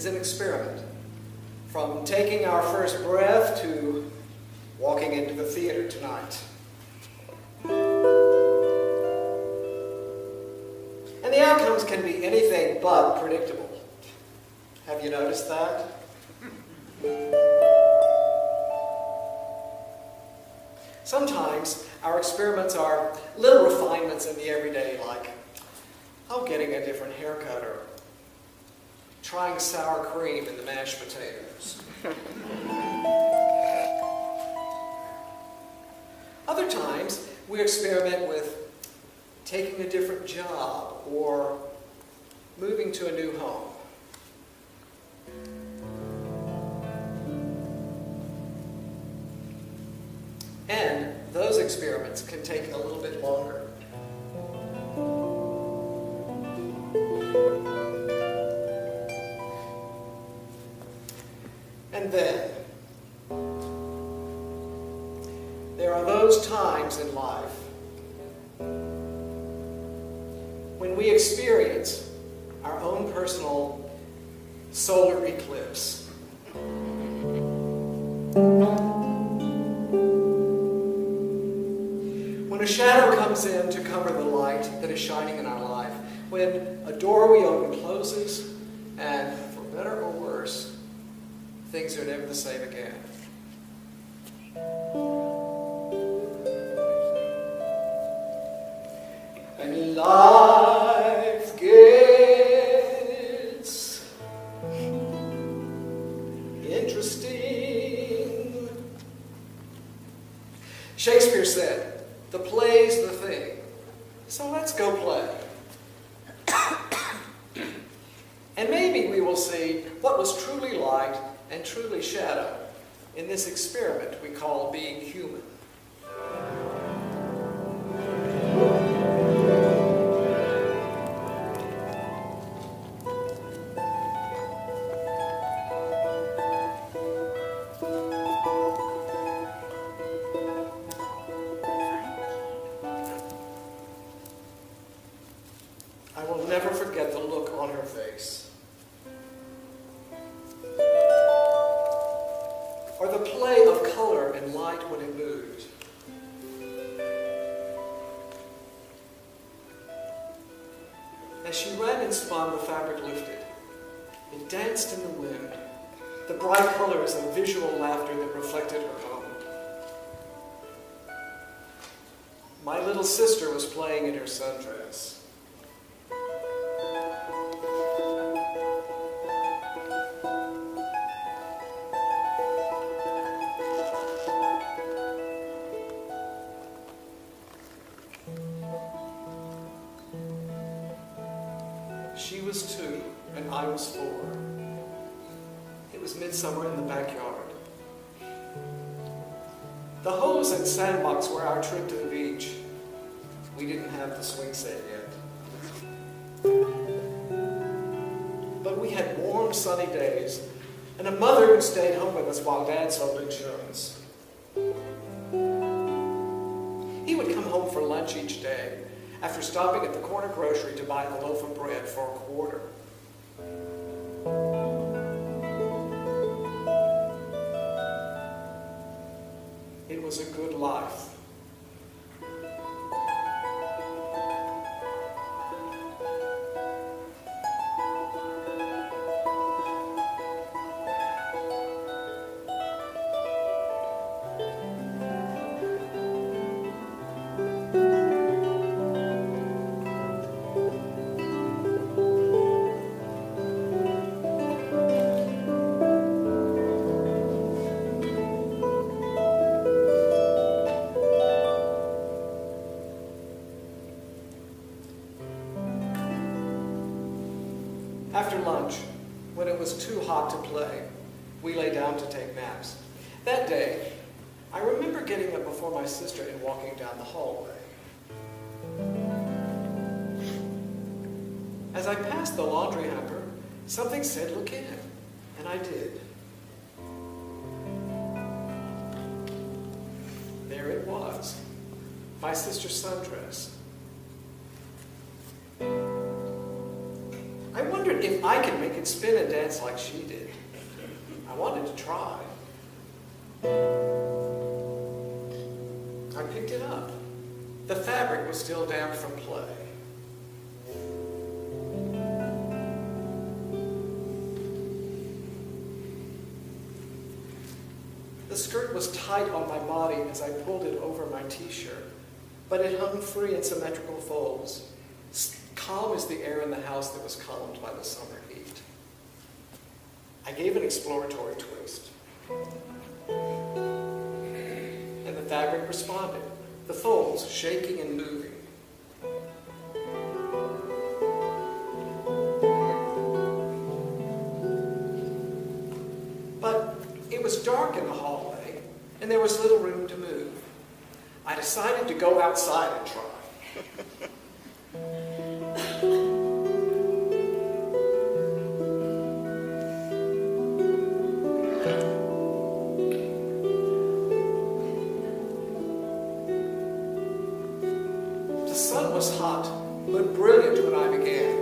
is an experiment. From taking our first breath to walking into the theater tonight. And the outcomes can be anything but predictable. Have you noticed that? Sometimes our experiments are little refinements in the everyday, like, getting a different haircut or trying sour cream in the mashed potatoes. Other times, we experiment with taking a different job or moving to a new home. And those experiments can take a little bit longer. And then, there are those times in life when we experience our own personal solar eclipse. When a shadow comes in to cover the light that is shining in our life, when a door we open closes, and for better or worse, things are never the same again. And life gets interesting. Shakespeare said, "The play's the thing, so let's go play." And maybe we will see what was truly light and truly shadow in this experiment we call being human. I will never forget the look on her face. Or the play of color and light when it moved. As she ran and spun, the fabric lifted. It danced in the wind, the bright colors of visual laughter that reflected her home. My little sister was playing in her sundress. She was 2, and I was 4. It was midsummer in the backyard. The hose and sandbox were our trip to the beach. We didn't have the swing set yet. But we had warm, sunny days, and a mother who stayed home with us while Dad sold insurance. He would come home for lunch each day, after stopping at the corner grocery to buy a loaf of bread for a quarter. It was a good life. After lunch, when it was too hot to play, we lay down to take naps. That day, I remember getting up before my sister and walking down the hallway. As I passed the laundry hamper, something said, "Look in," and I did. There it was, my sister's sundress. I wondered wondered if I could make it spin and dance like she did. I wanted to try. I picked it up. The fabric was still damp from play. The skirt was tight on my body as I pulled it over my t-shirt, but it hung free in symmetrical folds, calm as the air in the house that was columned by the summer heat. I gave an exploratory twist, and the fabric responded, the folds shaking and moving. But it was dark in the hallway, and there was little room to move. I decided to go outside and try. The sun was hot, but brilliant when I began.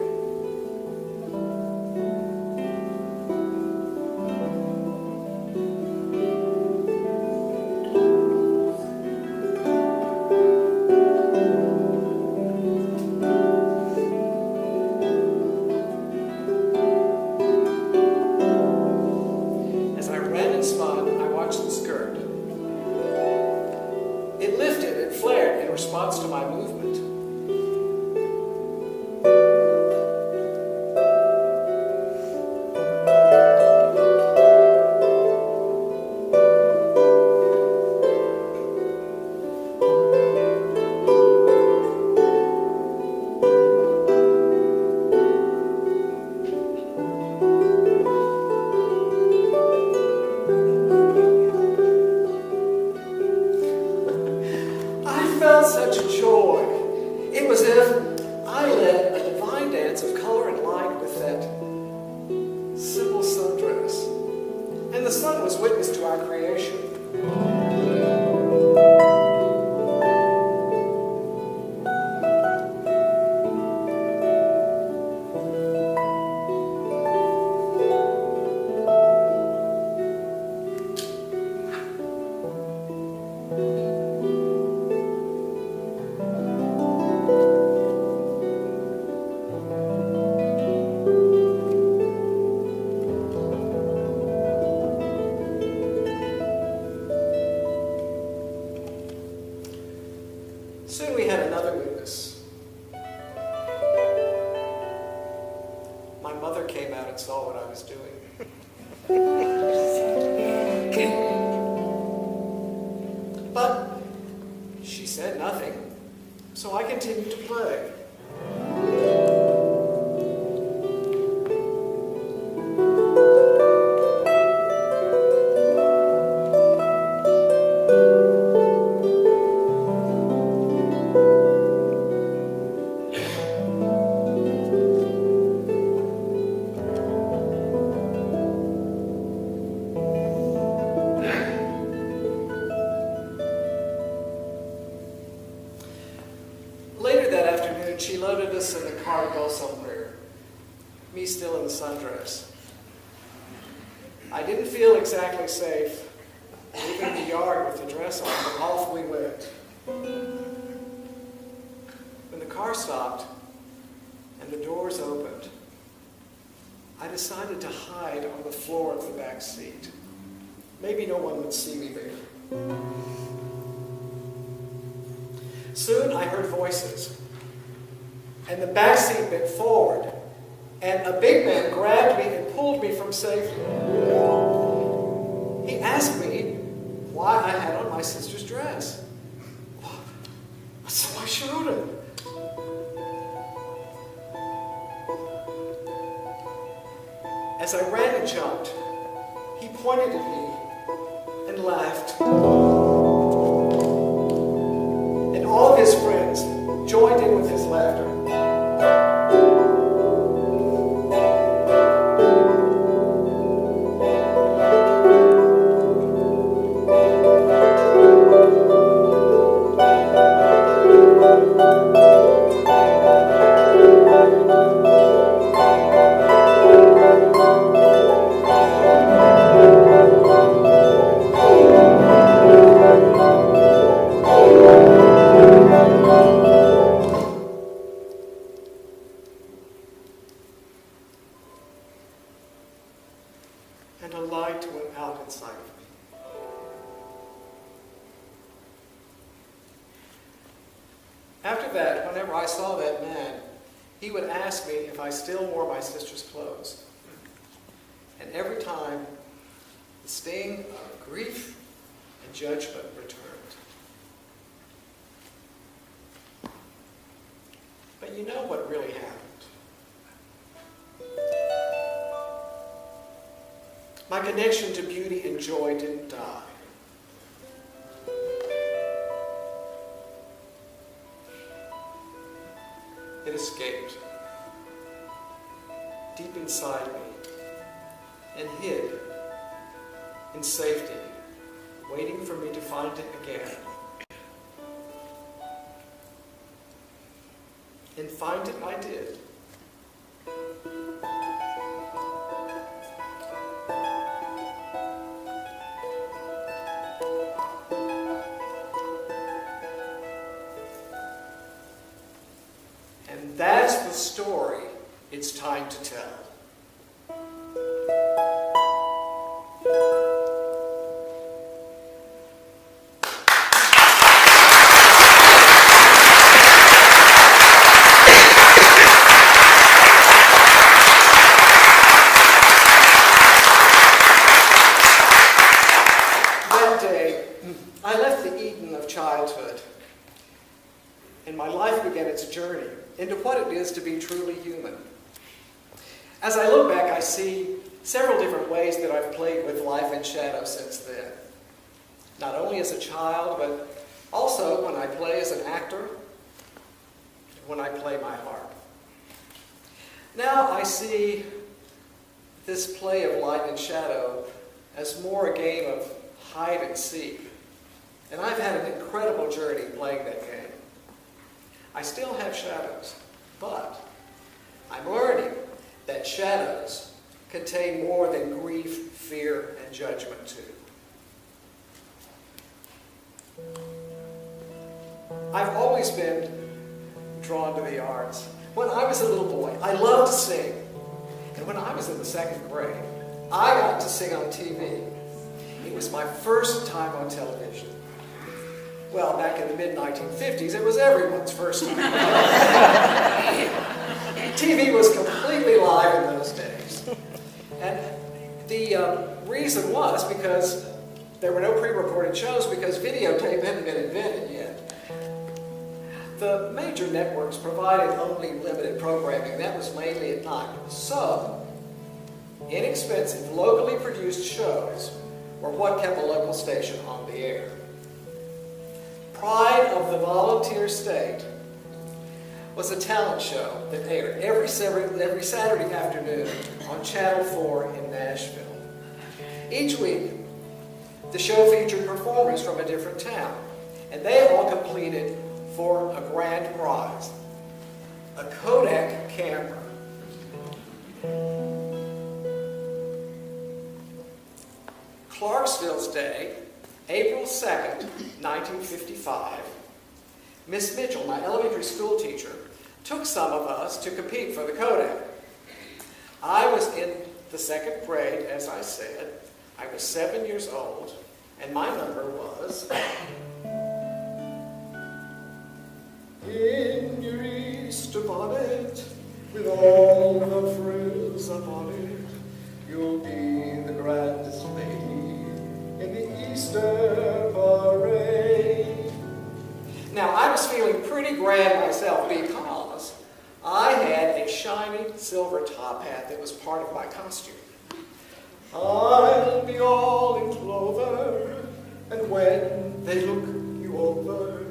As I ran and spun, I watched the skirt. It lifted and flared in response to my movement. I felt such joy. It was as if I led a divine dance of color and light with that simple sundress. And the sun was witness to our creation. Soon we had another witness. My mother came out and saw what I was doing. But she said nothing, so I continued to play. Later that afternoon, she loaded us in the car to go somewhere, me still in the sundress. I didn't feel exactly safe leaving the yard with the dress on, but off we went. When the car stopped and the doors opened, I decided to hide on the floor of the back seat. Maybe no one would see me there. Soon I heard voices, and the back seat bent forward, and a big man grabbed me and pulled me from safety. He asked me why I had on my sister's dress. So I showed him. As I ran and jumped, he pointed at me and laughed. And all of his friends joined in with his laughter. inside of me. After that, whenever I saw that man, he would ask me if I still wore my sister's clothes. And every time, the sting of grief and judgment returned. But you know what really happened? My connection to beauty and joy didn't die. It escaped deep inside me and hid in safety, waiting for me to find it again. And find it I did. And that's the story it's time to tell. I left the Eden of childhood, and my life began its journey into what it is to be truly human. As I look back, I see several different ways that I've played with life and shadow since then. Not only as a child, but also when I play as an actor, and when I play my harp. Now I see this play of light and shadow as more a game of hide and seek. And I've had an incredible journey playing that game. I still have shadows, but I'm learning that shadows contain more than grief, fear, and judgment too. I've always been drawn to the arts. When I was a little boy, I loved to sing. And when I was in the 2nd grade, I got to sing on TV. It was my first time on television. Well, back in the mid-1950s, it was everyone's first time. TV was completely live in those days. And the reason was because there were no pre-recorded shows because videotape hadn't been invented yet. The major networks provided only limited programming. That was mainly at night. So, inexpensive, locally produced shows were what kept a local station on the air. Pride of the Volunteer State was a talent show that aired every Saturday afternoon on Channel 4 in Nashville. Each week, the show featured performers from a different town, and they all competed for a grand prize, a Kodak camera. Clarksville's Day, April 2nd, 1955, Miss Mitchell, my elementary school teacher, took some of us to compete for the Kodak. I was in the 2nd grade, as I said. I was 7 years old, and my number was... In your Easter bonnet, with all the frills upon it, you'll be the grandest lady in the Easter parade. Now, I was feeling pretty grand myself because I had a shiny silver top hat that was part of my costume. I'll be all in clover, and when they look you over,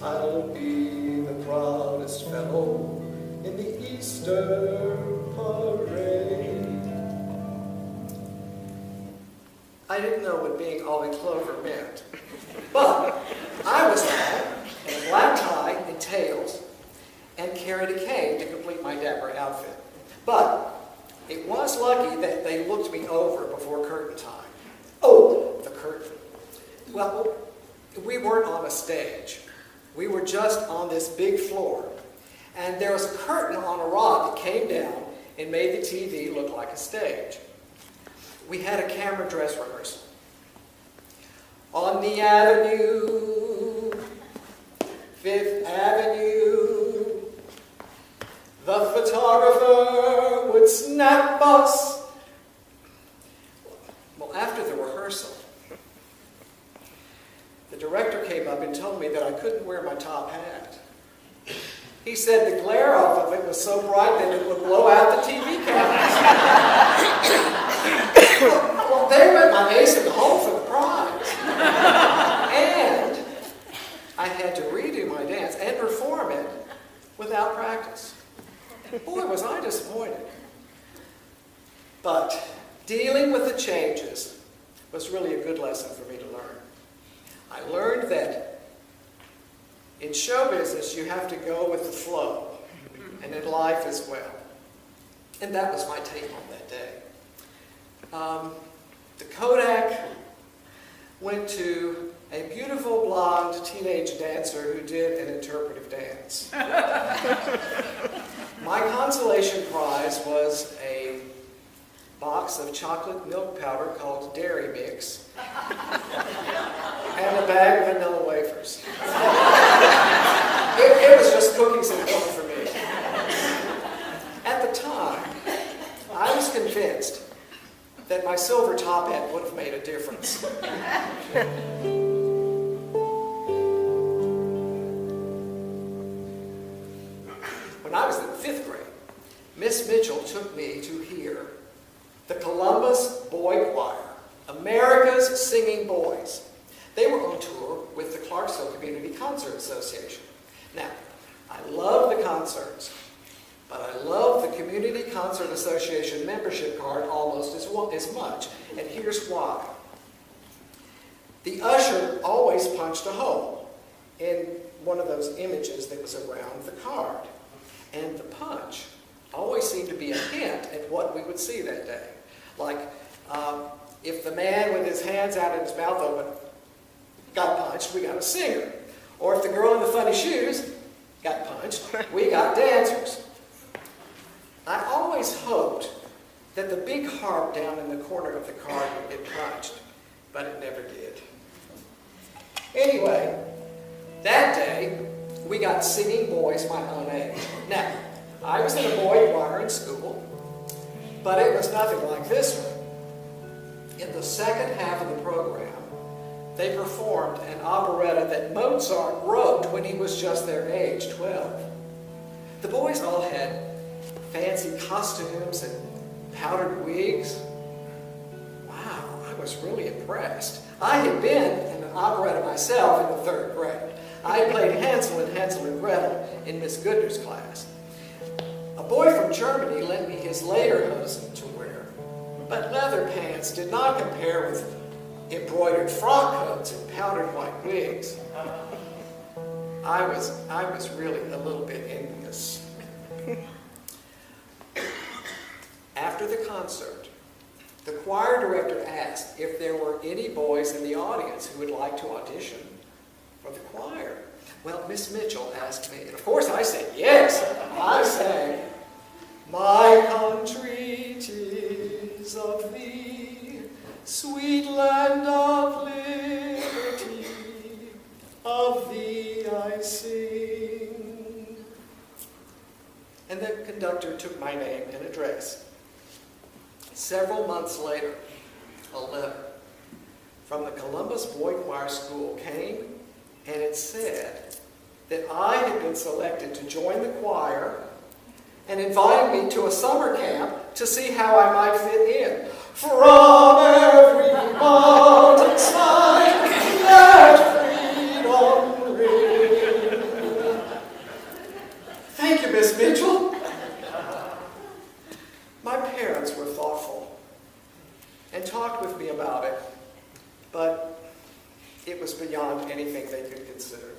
I'll be the proudest fellow in the Easter parade. I didn't know what being all in clover meant, but I was tall, in a black tie and tails, and carried a cane to complete my dapper outfit. But it was lucky that they looked me over before curtain time. Oh, the curtain. Well, we weren't on a stage. We were just on this big floor. And there was a curtain on a rod that came down and made the TV look like a stage. We had a camera dress rehearsal. On the avenue, Fifth Avenue, the photographer would snap us. Well, after the rehearsal, the director came up and told me that I couldn't wear my top hat. He said the glare off of it was so bright that it would blow out the TV cameras. Well, there went my ace in the hole for the prize. And I had to redo my dance and perform it without practice. Boy, was I disappointed. But dealing with the changes was really a good lesson for me to learn. I learned that in show business, you have to go with the flow, and in life as well. And that was my take on that day. The Kodak went to a beautiful blonde teenage dancer who did an interpretive dance. My consolation prize was a box of chocolate milk powder called Dairy Mix and a bag of vanilla wafers. It was just cookies and milk for me. At the time, I was convinced that my silver top hat would have made a difference. When I was in 5th grade, Miss Mitchell took me to hear the Columbus Boy Choir, America's Singing Boys. They were on tour with the Clarksville Community Concert Association. Now, I love the concerts, but I love the Community Concert Association membership card almost as much, and here's why. The usher always punched a hole in one of those images that was around the card, and the punch always seemed to be a hint at what we would see that day. Like, if the man with his hands out and his mouth open got punched, we got a singer. Or if the girl in the funny shoes got punched, we got dancers. I always hoped that the big harp down in the corner of the card would get punched, but it never did. Anyway, that day, we got singing boys my own age. Now, I was in a boy choir in school, but it was nothing like this one. In the second half of the program, they performed an operetta that Mozart wrote when he was just their age, 12. The boys all had fancy costumes and powdered wigs. Wow, I was really impressed. I had been in an operetta myself in the 3rd grade. I had played Hansel and Gretel in Miss Goodner's class. A boy from Germany lent me his lederhosen to wear, but leather pants did not compare with embroidered frock coats and powdered white wigs. I was really a little bit envious. After the concert, the choir director asked if there were any boys in the audience who would like to audition for the choir. Well, Miss Mitchell asked me, and of course I said yes. I sang, "My country 'tis of thee, sweet land of liberty, of thee I sing." And the conductor took my name and address. Several months later, a letter from the Columbus Boy Choir School came, and it said that I had been selected to join the choir and invited me to a summer camp to see how I might fit in. From every mountain side, let freedom ring. Thank you, Miss Mitchell. My parents were thoughtful and talked with me about it, but it was beyond anything they could consider.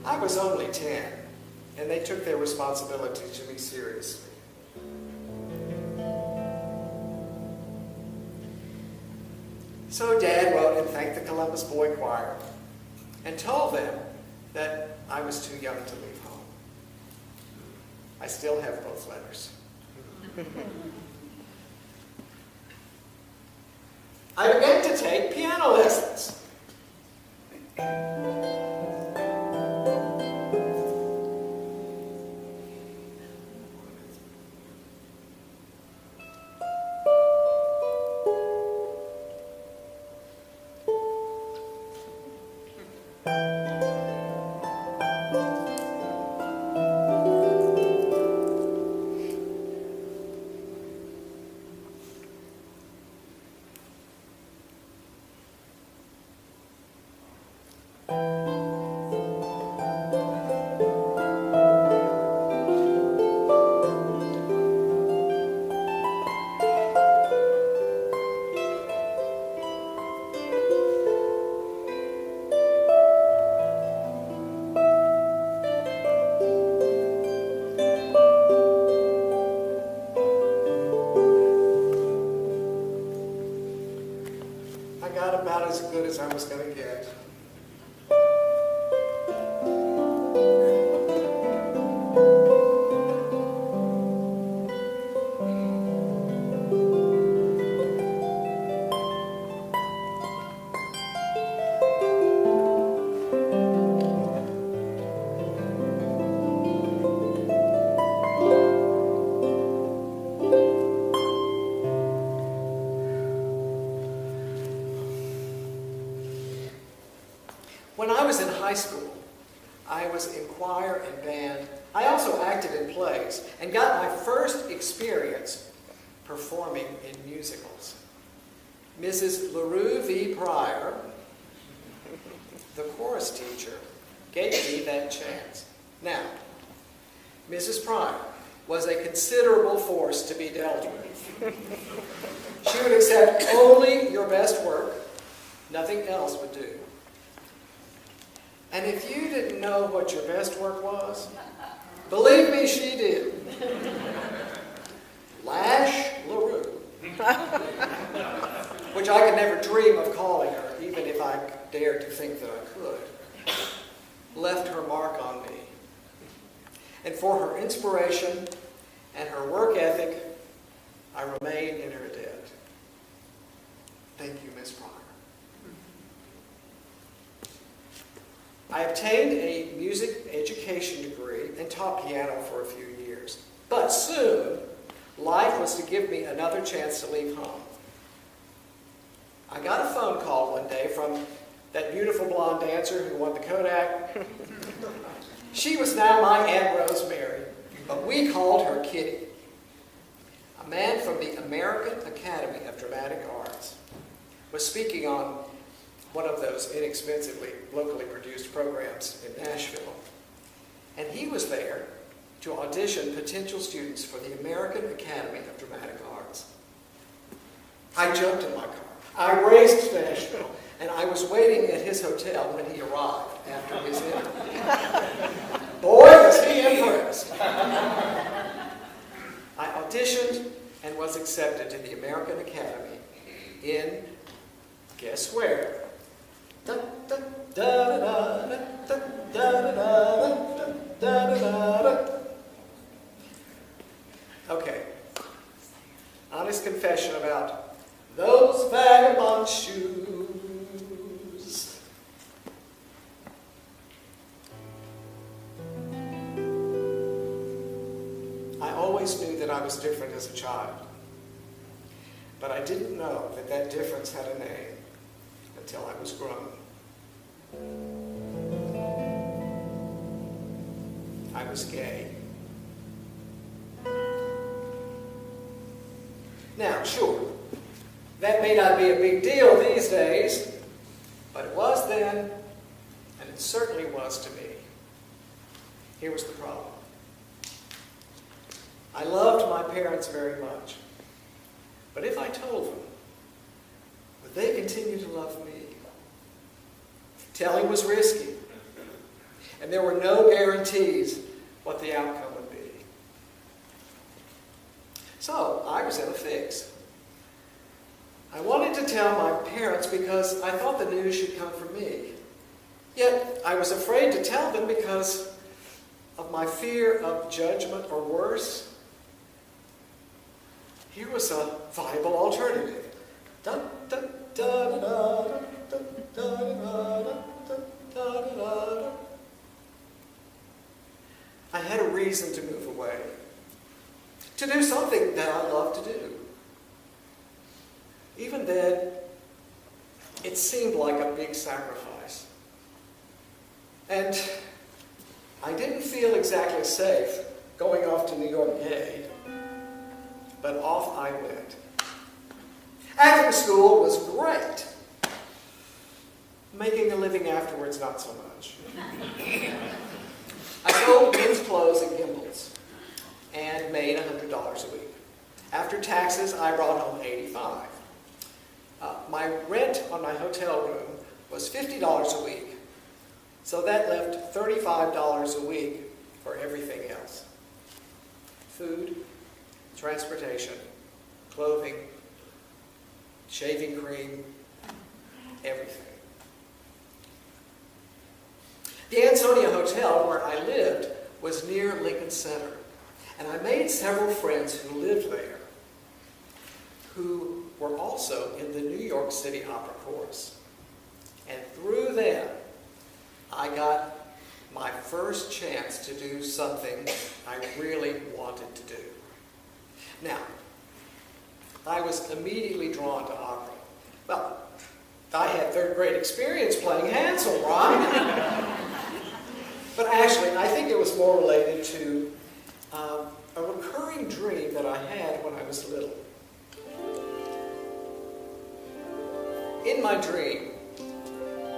I was only 10, and they took their responsibility to me seriously. So Dad wrote and thanked the Columbus Boy Choir and told them that I was too young to leave home. I still have both letters. I began to take piano lessons. About as good as I was going to get. When I was in high school, I was in choir and band. I also acted in plays and got my first experience performing in musicals. Mrs. LaRue V. Pryor, the chorus teacher, gave me that chance. Now, Mrs. Pryor was a considerable force to be dealt with. She would accept only your best work. Nothing else would do. And if you didn't know what your best work was, believe me, she did. Lash LaRue, which I could never dream of calling her, even if I dared to think that I could, left her mark on me. And for her inspiration and her work ethic, I remain in her debt. Thank you, Miss Pryor. I obtained a music education degree and taught piano for a few years. But soon, life was to give me another chance to leave home. I got a phone call one day from that beautiful blonde dancer who won the Kodak. She was now my Aunt Rosemary, but we called her Kitty. A man from the American Academy of Dramatic Arts was speaking on one of those inexpensively locally produced programs in Nashville. And he was there to audition potential students for the American Academy of Dramatic Arts. I jumped in my car. I raced to Nashville, and I was waiting at his hotel when he arrived after his interview. Boy, was he impressed. I auditioned and was accepted to the American Academy in, guess where? Da, da, da, da, da, da, da, da, da, da, da. Okay. Honest confession about those vagabond shoes. I always knew that I was different as a child, but I didn't know that that difference had a name until I was grown. I was gay. Now, sure, that may not be a big deal these days, but it was then, and it certainly was to me. Here was the problem. I loved my parents very much, but if I told them, would they continue to love me? Telling was risky, and there were no guarantees what the outcome would be. So I was in a fix. I wanted to tell my parents because I thought the news should come from me. Yet I was afraid to tell them because of my fear of judgment or worse. Here was a viable alternative. Da, da, da, da, da, da, da, da, da, da, da. I had a reason to move away, to do something that I love to do. Even then, it seemed like a big sacrifice. And I didn't feel exactly safe going off to New York gay, but off I went. Acting school was great. Making a living afterwards, not so much. I sold men's clothes at Gimbel's and made $100 a week. After taxes, I brought home $85. My rent on my hotel room was $50 a week, so that left $35 a week for everything else. Food, transportation, clothing, shaving cream, everything. The Ansonia Hotel, where I lived, was near Lincoln Center, and I made several friends who lived there, who were also in the New York City Opera Chorus. And through them, I got my first chance to do something I really wanted to do. Now, I was immediately drawn to opera. Well, I had third grade experience playing Hansel, right? But actually, I think it was more related to a recurring dream that I had when I was little. In my dream,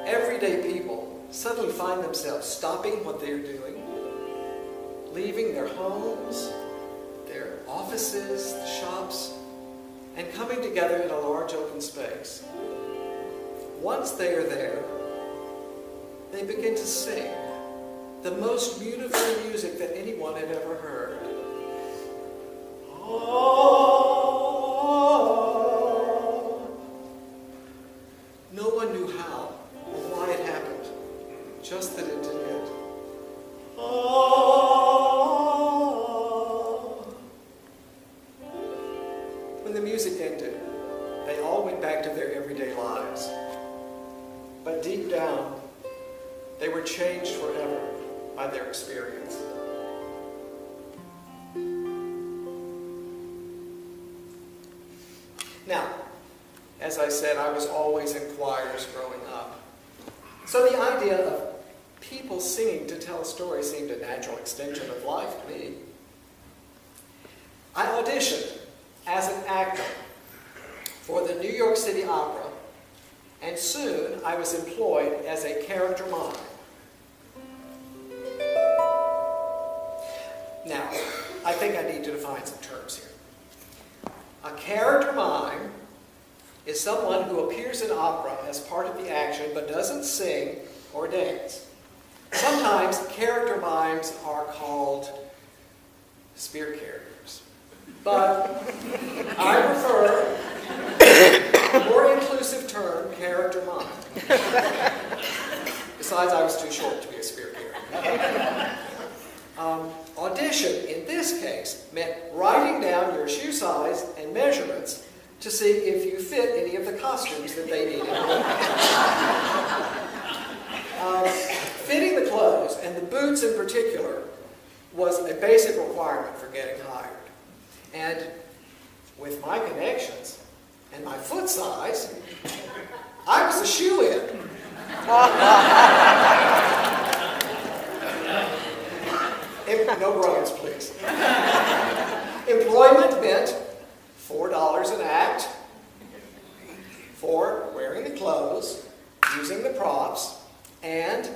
everyday people suddenly find themselves stopping what they're doing, leaving their homes, their offices, the shops, and coming together in a large open space. Once they are there, they begin to sing the most beautiful music that anyone had ever heard. No one knew how or why it happened, just that it did. When the music ended, they all went back to their everyday lives. But deep down, they were changed forever by their experience. Now, as I said, I was always in choirs growing up. So the idea of people singing to tell a story seemed a natural extension of life to me. I auditioned as an actor for the New York City Opera, and soon I was employed as a character mime. Now, I think I need to define some terms here. A character mime is someone who appears in opera as part of the action but doesn't sing or dance. Sometimes character mimes are called spear carriers, but I prefer the more inclusive term, character mime. Besides, I was too short to be a spear carrier. Audition, in this case, meant writing down your shoe size and measurements to see if you fit any of the costumes that they needed. Fitting the clothes, and the boots in particular, was a basic requirement for getting hired. And with my connections and my foot size, I was a shoe-in. No groans, please. Employment meant $4 an act for wearing the clothes, using the props, and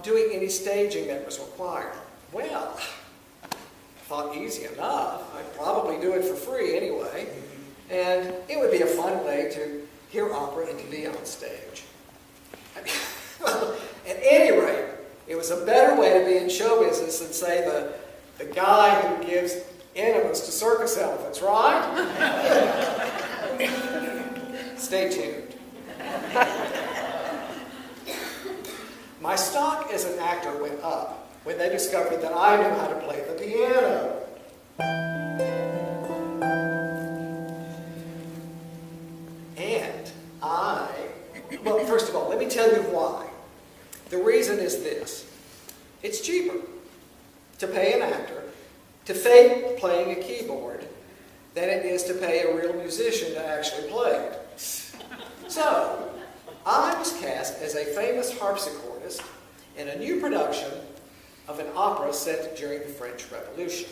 doing any staging that was required. Well, I thought easy enough. I'd probably do it for free anyway. And it would be a fun way to hear opera and to be on stage. Well, at any rate, it was a better way to be in show business than, say, the guy who gives enema to circus elephants, right? Stay tuned. My stock as an actor went up when they discovered that I knew how to play the piano. Let me tell you why. The reason is this. It's cheaper to pay an actor to fake playing a keyboard than it is to pay a real musician to actually play it. So, I was cast as a famous harpsichordist in a new production of an opera set during the French Revolution.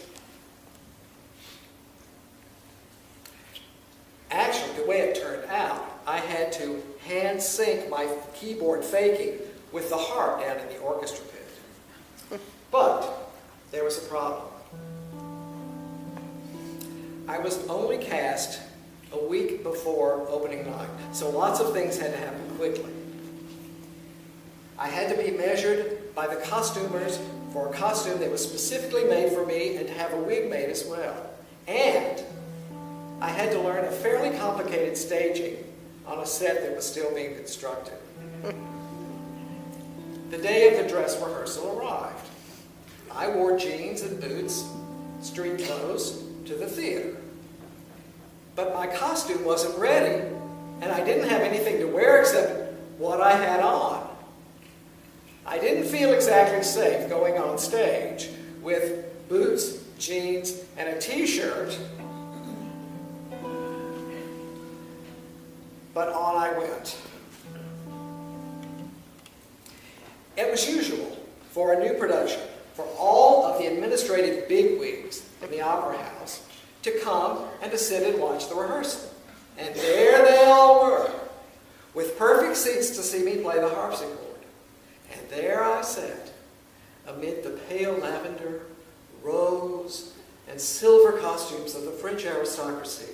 Actually, the way it turned out, I had to hand sync my keyboard faking with the harp down in the orchestra pit. But there was a problem. I was only cast a week before opening night, so lots of things had to happen quickly. I had to be measured by the costumers for a costume that was specifically made for me and to have a wig made as well. And I had to learn a fairly complicated staging on a set that was still being constructed. The day of the dress rehearsal arrived. I wore jeans and boots, street clothes, to the theater. But my costume wasn't ready, and I didn't have anything to wear except what I had on. I didn't feel exactly safe going on stage with boots, jeans, and a t-shirt. But on I went. It was usual for a new production for all of the administrative bigwigs in the opera house to come and to sit and watch the rehearsal. And there they all were, with perfect seats to see me play the harpsichord. And there I sat, amid the pale lavender, rose, and silver costumes of the French aristocracy,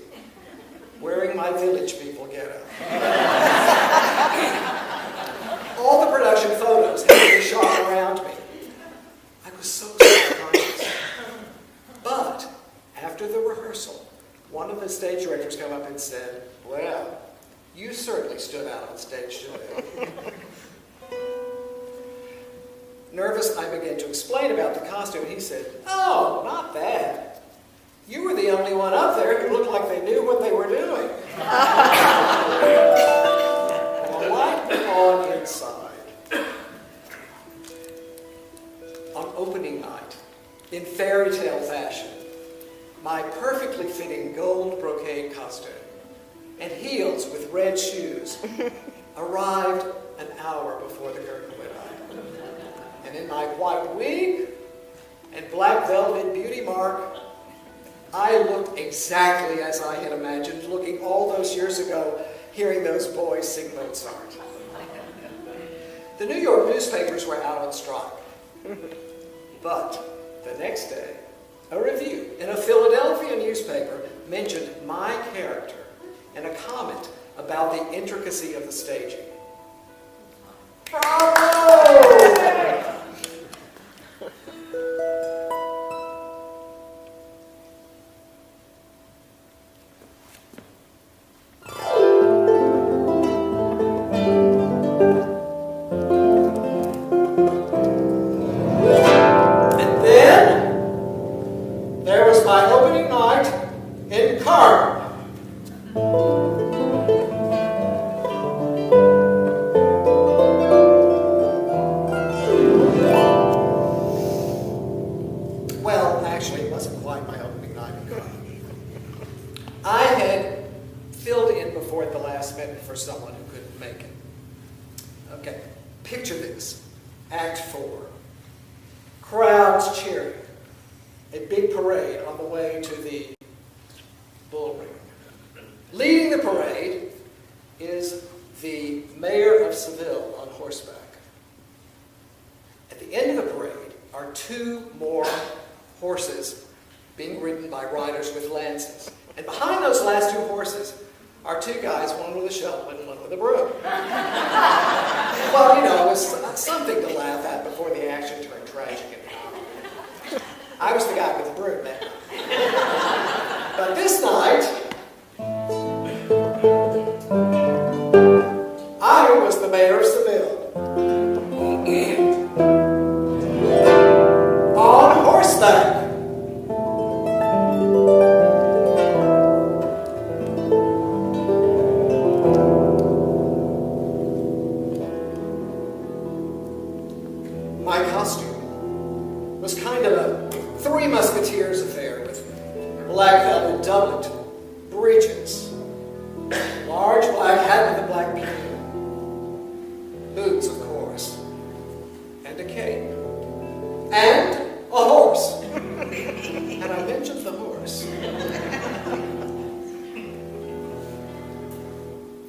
wearing my village people getup. All the production photos had to be shot around me. I was so self-conscious. But after the rehearsal, one of the stage directors came up and said, "Well, you certainly stood out on stage today." Nervous, I began to explain about the costume, and he said, "Oh, not that. You were the only one up there who looked like they knew what they were doing." The light went on inside. On opening night, in fairy tale fashion, my perfectly fitting gold brocade costume and heels with red shoes arrived an hour before the curtain went up. And in my white wig and black velvet beauty mark, I looked exactly as I had imagined looking all those years ago, hearing those boys sing Mozart. The New York newspapers were out on strike. But the next day, a review in a Philadelphia newspaper mentioned my character and a comment about the intricacy of the staging. Bravo!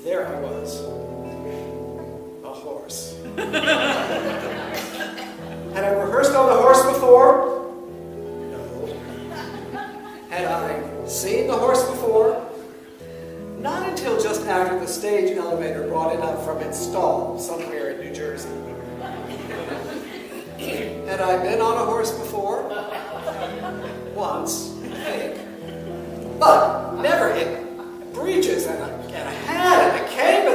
there I was, a horse. Had I rehearsed on the horse before? No. Had I seen the horse before? Not until just after the stage elevator brought it up from its stall somewhere in New Jersey. Had I been on a horse before? Once, I think. But never in breeches and a hat and a cape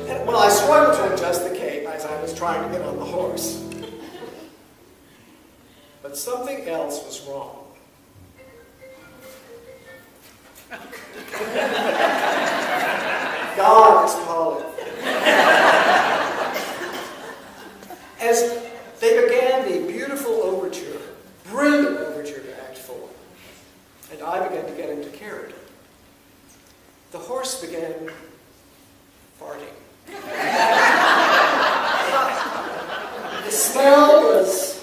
and well, I struggled to adjust the cape as I was trying to get on the horse. But something else was wrong. God is calling. As they began the beautiful overture, brilliant overture to Act 4, and I began to get into character, the horse began farting. The smell was...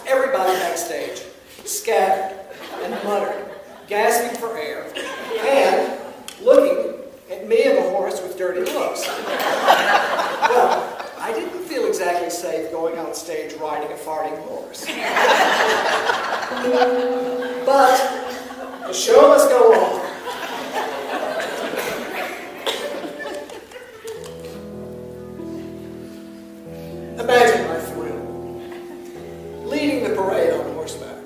Everybody backstage scattered and muttered, gasping for air, and looking at me and the horse with dirty looks. Well, I didn't feel exactly safe going on stage riding a farting horse. But the show must go on. Imagine my thrill, leading the parade on horseback,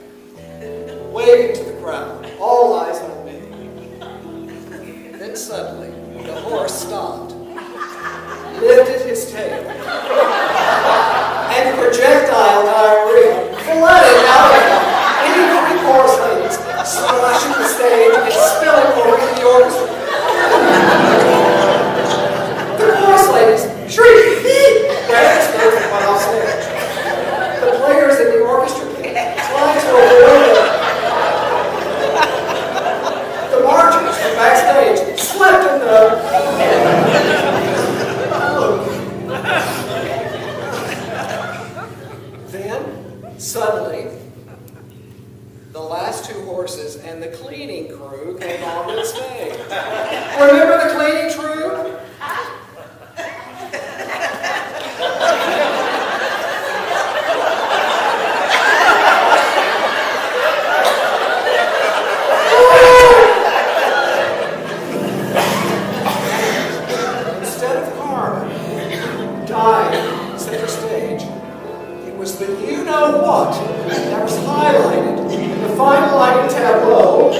waving to the crowd, all eyes on me. Then suddenly, the horse stopped, lifted his tail, and projectile diarrhea flooded out of him. 83 chorus ladies splashing the stage and spilling over to the orchestra. The chorus ladies shrieked, grabbed the stage and went off stage. The players in the orchestra trying to avoid the marchers from backstage slept in the... Then, suddenly, the last two horses and the cleaning crew came on the stage. Remember the cleaning crew? Instead of Carmen dying center stage, it was the you-know-what that was highlighted in the final lighting tableau